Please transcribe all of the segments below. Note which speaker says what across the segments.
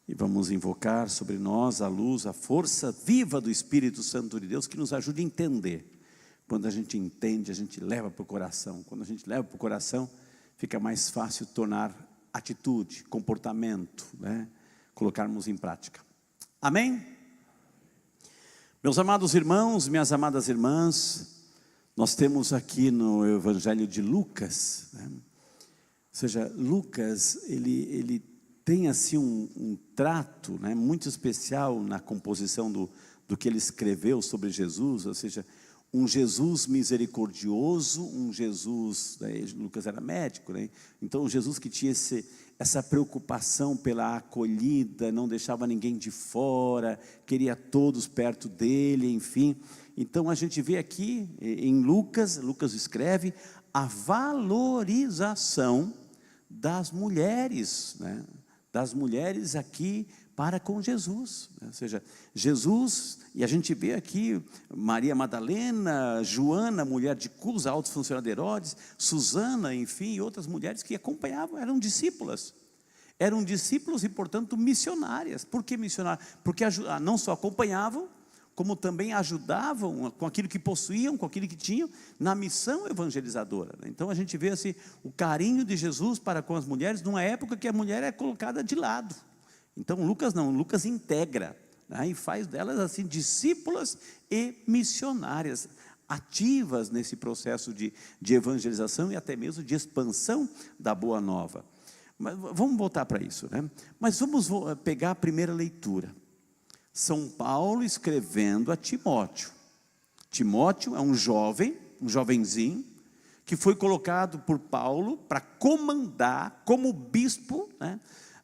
Speaker 1: E vamos invocar sobre nós a luz, a força viva do Espírito Santo de Deus, que nos ajude a entender. Quando a gente entende, a gente leva para o coração. Quando a gente leva para o coração, fica mais fácil tornar atitude, comportamento, né? Colocarmos em prática. Amém? Meus amados irmãos, minhas amadas irmãs, nós temos aqui no Evangelho de Lucas, né? Ou seja, Lucas, ele tem assim um trato, né, muito especial na composição do que ele escreveu sobre Jesus, ou seja, um Jesus misericordioso, um Jesus, né, Lucas era médico, né? Então um Jesus que tinha essa preocupação pela acolhida, não deixava ninguém de fora, queria todos perto dele, enfim. Então a gente vê aqui em Lucas escreve a valorização das mulheres, né? Das mulheres aqui para com Jesus, né? Ou seja, Jesus, e a gente vê aqui Maria Madalena, Joana, mulher de Cusa, alto funcionário de Herodes, Susana, enfim, e outras mulheres que acompanhavam, eram discípulas e portanto missionárias. Por que missionárias? Porque não só acompanhavam, como também ajudavam com aquilo que possuíam, com aquilo que tinham, na missão evangelizadora. Então a gente vê assim, o carinho de Jesus para com as mulheres, numa época que a mulher é colocada de lado. Então Lucas integra, né, e faz delas assim discípulas e missionárias, ativas nesse processo de evangelização e até mesmo de expansão da Boa Nova. Mas vamos voltar para isso, né? Mas vamos pegar a primeira leitura. São Paulo escrevendo a Timóteo. Timóteo é um jovenzinho, que foi colocado por Paulo para comandar como bispo, né,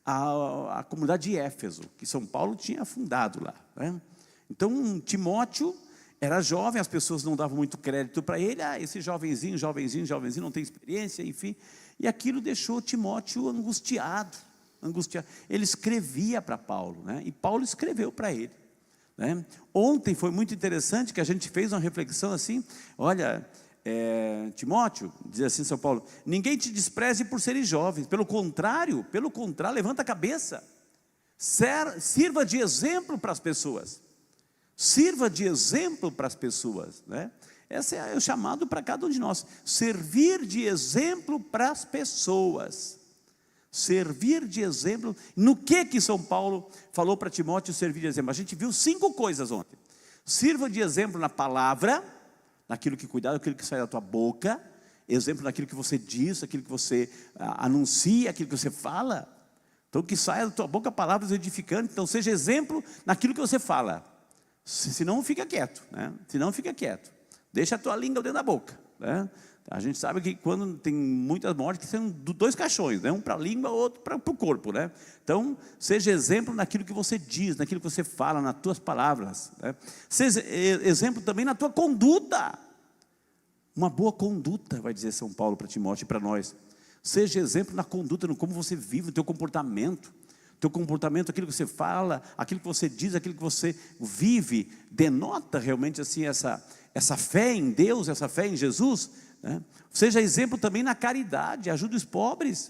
Speaker 1: a comunidade de Éfeso, que São Paulo tinha fundado lá, né? Então Timóteo era jovem, as pessoas não davam muito crédito para ele. Esse jovenzinho, não tem experiência, enfim. E aquilo deixou Timóteo angustiado. Ele escrevia para Paulo, né? E Paulo escreveu para ele, né? Ontem foi muito interessante que a gente fez uma reflexão assim, olha, Timóteo, diz assim São Paulo, ninguém te despreze por seres jovens, pelo contrário, levanta a cabeça, sirva de exemplo para as pessoas, né? Esse é o chamado para cada um de nós, servir de exemplo para as pessoas. Servir de exemplo. No que São Paulo falou para Timóteo servir de exemplo? A gente viu 5 coisas ontem. Sirva de exemplo na palavra, naquilo que cuidado, aquilo que sai da tua boca, exemplo naquilo que você diz, aquilo que você anuncia, aquilo que você fala. Então que saia da tua boca palavras edificantes. Então seja exemplo naquilo que você fala. Senão fica quieto, né? Deixa a tua língua dentro da boca, né? A gente sabe que quando tem muitas mortes, que são 2 caixões, né? Um para a língua, outro para o corpo, né? Então, seja exemplo naquilo que você diz, naquilo que você fala, nas tuas palavras, né? Seja exemplo também na tua conduta. Uma boa conduta, vai dizer São Paulo para Timóteo e para nós. Seja exemplo na conduta, no como você vive, no teu comportamento. Aquilo que você fala, aquilo que você diz, aquilo que você vive, denota realmente assim essa fé em Deus, essa fé em Jesus, né? Seja exemplo também na caridade, ajude os pobres.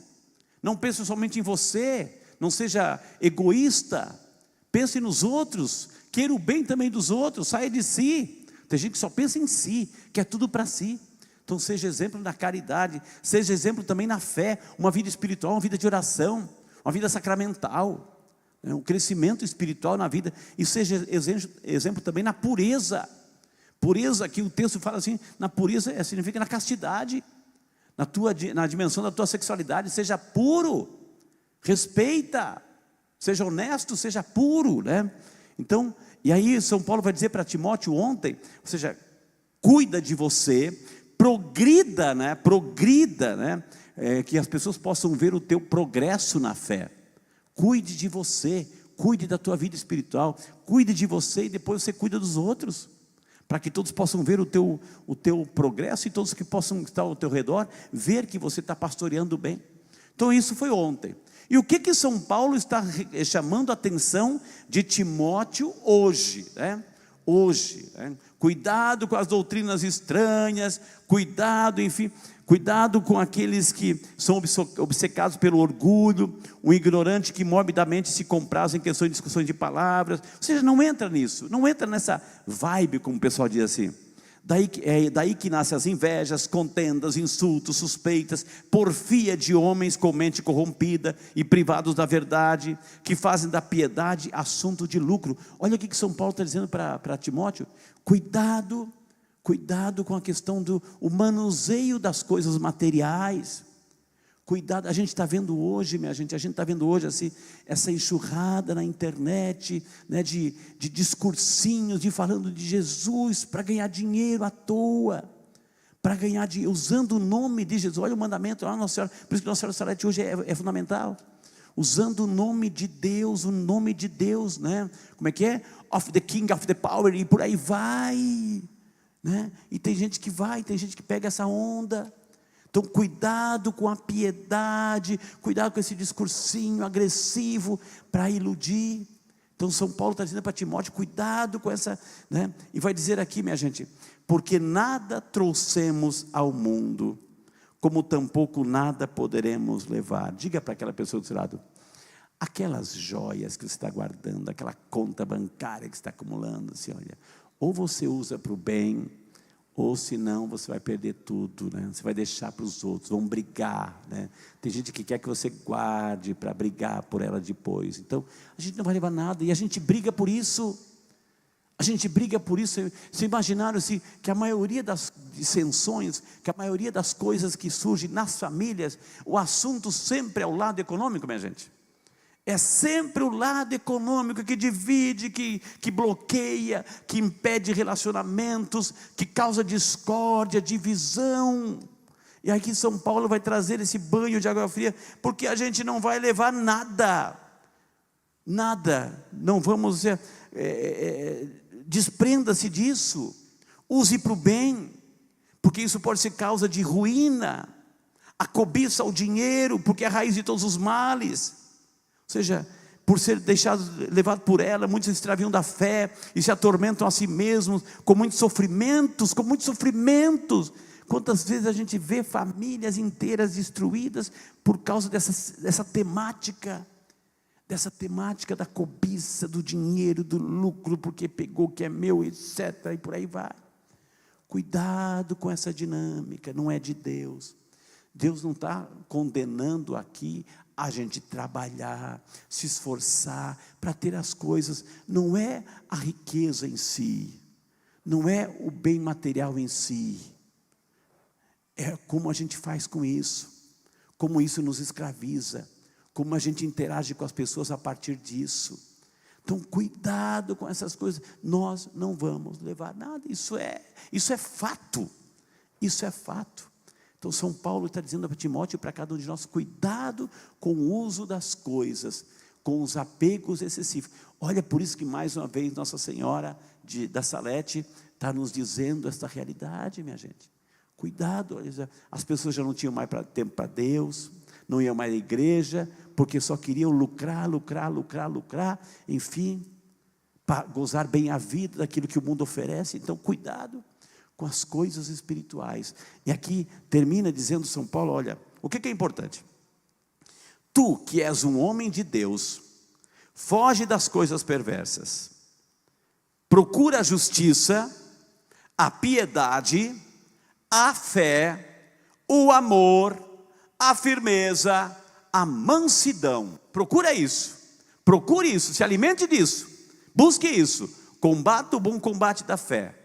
Speaker 1: Não pense somente em você, não seja egoísta, pense nos outros, queira o bem também dos outros, saia de si. Tem gente que só pensa em si, quer tudo para si. Então seja exemplo na caridade, seja exemplo também na fé, uma vida espiritual, uma vida de oração, uma vida sacramental, né? Um crescimento espiritual na vida. E seja exemplo também na pureza. Pureza, aqui o texto fala assim, na pureza significa na castidade, na dimensão da tua sexualidade, seja puro, respeita, seja honesto, seja puro, né? Então, e aí São Paulo vai dizer para Timóteo ontem, ou seja, cuida de você, progrida, né? Que as pessoas possam ver o teu progresso na fé. Cuide de você, cuide da tua vida espiritual, cuide de você e depois você cuida dos outros, para que todos possam ver o teu progresso e todos que possam estar ao teu redor, ver que você está pastoreando bem. Então isso foi ontem. E o que São Paulo está chamando a atenção de Timóteo hoje, né? Hoje, né? Cuidado com as doutrinas estranhas, cuidado Cuidado com aqueles que são obcecados pelo orgulho, o ignorante que morbidamente se compraz em questões de discussões de palavras. Ou seja, não entra nisso, não entra nessa vibe, como o pessoal diz assim. Daí que nascem as invejas, contendas, insultos, suspeitas, porfia de homens com mente corrompida e privados da verdade, que fazem da piedade assunto de lucro. Olha o que São Paulo está dizendo para Timóteo: cuidado com a questão do manuseio das coisas materiais. Cuidado, a gente está vendo hoje, minha gente, assim, essa enxurrada na internet, né, de discursinhos, falando de Jesus, para ganhar dinheiro à toa, para ganhar dinheiro, usando o nome de Jesus. Olha o mandamento lá, Nossa Senhora, por isso que Nossa Senhora Salete hoje é fundamental, usando o nome de Deus, né, como é que é? Of the King, of the Power, e por aí vai, né? E tem gente que pega essa onda. Então cuidado com a piedade, cuidado com esse discursinho agressivo para iludir. Então São Paulo está dizendo para Timóteo: cuidado com essa, né? E vai dizer aqui, minha gente: porque nada trouxemos ao mundo, como tampouco nada poderemos levar. Diga para aquela pessoa do seu lado: aquelas joias que você está guardando, aquela conta bancária que você está acumulando, assim, olha, ou você usa para o bem, ou senão você vai perder tudo, né? Você vai deixar para os outros, vão brigar, né? Tem gente que quer que você guarde para brigar por ela depois. Então a gente não vai levar nada, e a gente briga por isso. Vocês imaginaram assim, que a maioria das dissensões, que a maioria das coisas que surgem nas famílias, o assunto sempre é o lado econômico, minha gente. É sempre o lado econômico que divide, que bloqueia, que impede relacionamentos, que causa discórdia, divisão. E aqui São Paulo vai trazer esse banho de água fria, porque a gente não vai levar nada, não vamos, desprenda-se disso, use para o bem, porque isso pode ser causa de ruína. A cobiça ao dinheiro, porque é a raiz de todos os males. Ou seja, por ser levado por ela, muitos se extraviam da fé e se atormentam a si mesmos com muitos sofrimentos. Quantas vezes a gente vê famílias inteiras destruídas por causa dessa temática da cobiça, do dinheiro, do lucro, porque pegou o que é meu, etc. E por aí vai. Cuidado com essa dinâmica, não é de Deus. Deus não está condenando aqui a gente trabalhar, se esforçar para ter as coisas. Não é a riqueza em si, não é o bem material em si, é como a gente faz com isso, como isso nos escraviza, como a gente interage com as pessoas a partir disso. Então cuidado com essas coisas. Nós não vamos levar nada, isso é fato. Então São Paulo está dizendo para Timóteo e para cada um de nós: cuidado com o uso das coisas, com os apegos excessivos. Olha, por isso que mais uma vez Nossa Senhora da Salete está nos dizendo esta realidade, minha gente. Cuidado, as pessoas já não tinham mais tempo para Deus, não iam mais à igreja, porque só queriam lucrar, enfim, para gozar bem a vida daquilo que o mundo oferece. Então cuidado com as coisas espirituais. E aqui termina dizendo São Paulo: olha, o que é importante? Tu que és um homem de Deus, foge das coisas perversas, procura a justiça, a piedade, a fé, o amor, a firmeza, a mansidão. Procure isso, se alimente disso, busque isso, combata o bom combate da fé,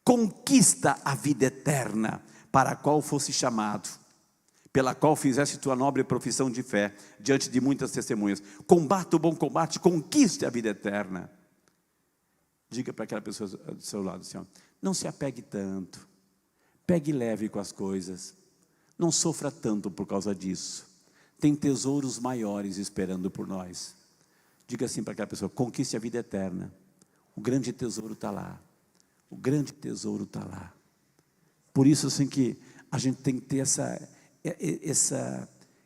Speaker 1: conquista a vida eterna, para a qual fosse chamado, pela qual fizesse tua nobre profissão de fé, diante de muitas testemunhas. Combata o bom combate, conquiste a vida eterna. Diga para aquela pessoa do seu lado assim: ó, não se apegue tanto, pegue leve com as coisas, não sofra tanto por causa disso, tem tesouros maiores esperando por nós. Diga assim para aquela pessoa: conquiste a vida eterna, o grande tesouro está lá. O grande tesouro está lá. Por isso assim que a gente tem que ter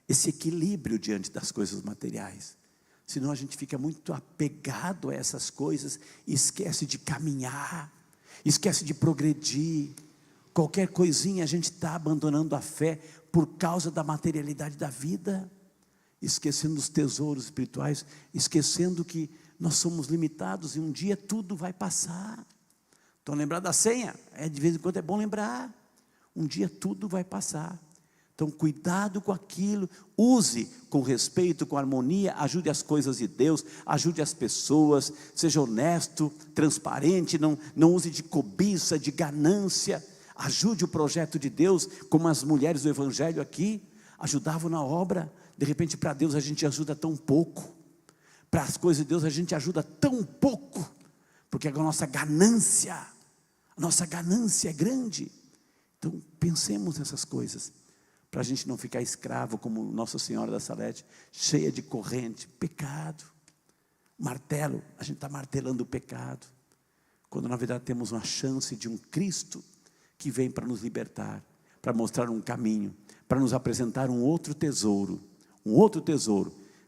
Speaker 1: esse equilíbrio diante das coisas materiais. Senão a gente fica muito apegado a essas coisas e esquece de caminhar, esquece de progredir. Qualquer coisinha a gente está abandonando a fé por causa da materialidade da vida, esquecendo os tesouros espirituais, esquecendo que nós somos limitados e um dia tudo vai passar. Estão lembrados da senha? De vez em quando é bom lembrar. Um dia tudo vai passar. Então cuidado com aquilo, use com respeito, com harmonia, ajude as coisas de Deus, ajude as pessoas, seja honesto, transparente, não use de cobiça, de ganância, ajude o projeto de Deus, como as mulheres do Evangelho aqui, ajudavam na obra. De repente para Deus a gente ajuda tão pouco, para as coisas de Deus a gente ajuda tão pouco, porque a nossa ganância é grande. Então pensemos nessas coisas, para a gente não ficar escravo como Nossa Senhora da Salete, cheia de corrente, pecado, martelo, a gente está martelando o pecado, quando na verdade temos uma chance de um Cristo, que vem para nos libertar, para mostrar um caminho, para nos apresentar um outro tesouro,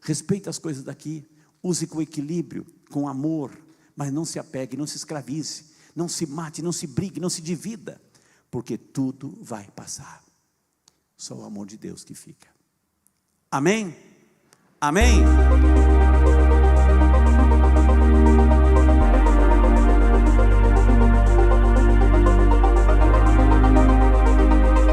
Speaker 1: respeite as coisas daqui, use com equilíbrio, com amor, mas não se apegue, não se escravize, não se mate, não se brigue, não se divida, porque tudo vai passar. Só o amor de Deus que fica. Amém? Amém?